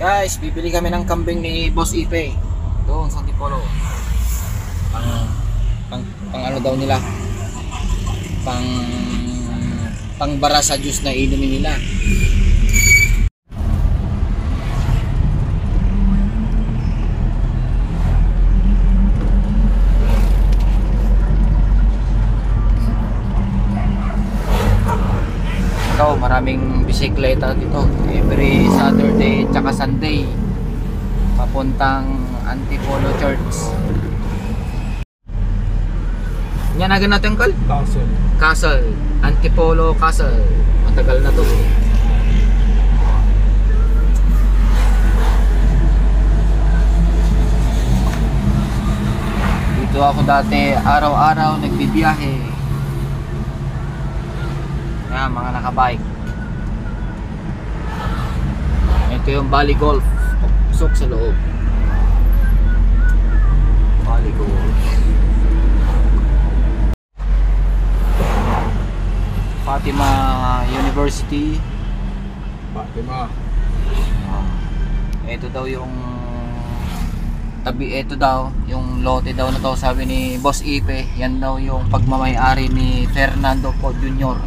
Guys, bibili kami ng kambing ni Boss Ipe doon sa Antipolo. Pang ano daw nila, pang bara sa juice na inumin nila. Ito, maraming bisikleta dito every Saturday tsaka Sunday papuntang Antipolo Church. Yan agad natin kal? Castle. Antipolo Castle. Matagal na to. Dito ako dati araw-araw nagbibiyahe. Yan, mga nakabike. Ito yung Bali Golf. Pasok sa loob. Bali Golf. Fatima University. Fatima. Ito daw yung tabi, ito daw yung lote daw na to, sabi ni Boss Ipe. Yan daw yung pagmamay-ari ni Fernando Po Jr.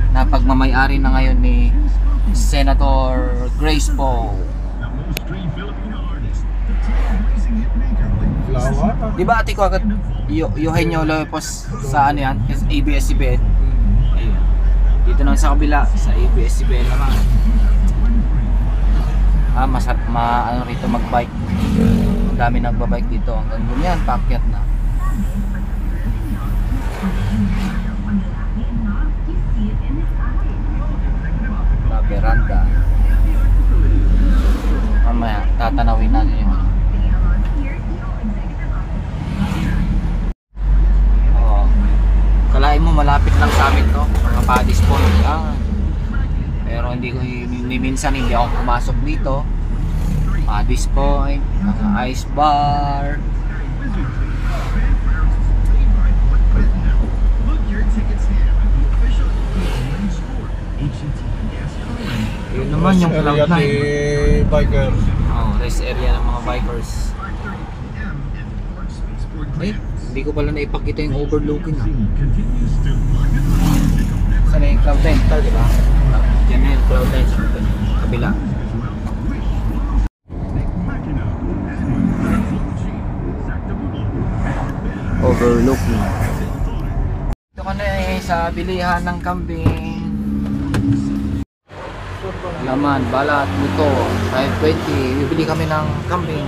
na pagmamay-ari na ngayon ni Senator Grace Poe. Di ba ate ko agad Eugenio Lopez sa ano yan? ABS-CBN. Ayun. Dito naman sa kabila sa ABS-CBN naman. Masarap ano rito magbike. Ang dami nagbabike dito. Hanggang dun yan, paakyat na. Veranda. Mamaya tatanawin natin yung kalain mo malapit lang sa amin to, mga paddy's pond. Pero hindi ko minsan hindi ako pumasok dito. Paddy's Point, mga ice bar. Yun naman yung Cloud9 biker. Rest area ng mga bikers. Ay, hindi ko pala naipakita yung overlooking. Saan na yung Cloud9? Ito, diba? Yan na yung Cloud9 sa kabila. Overlooking. Ito ka na sa bilihan ng kambing. Laman, balat, buto, 520. Bibili kami ng kambing.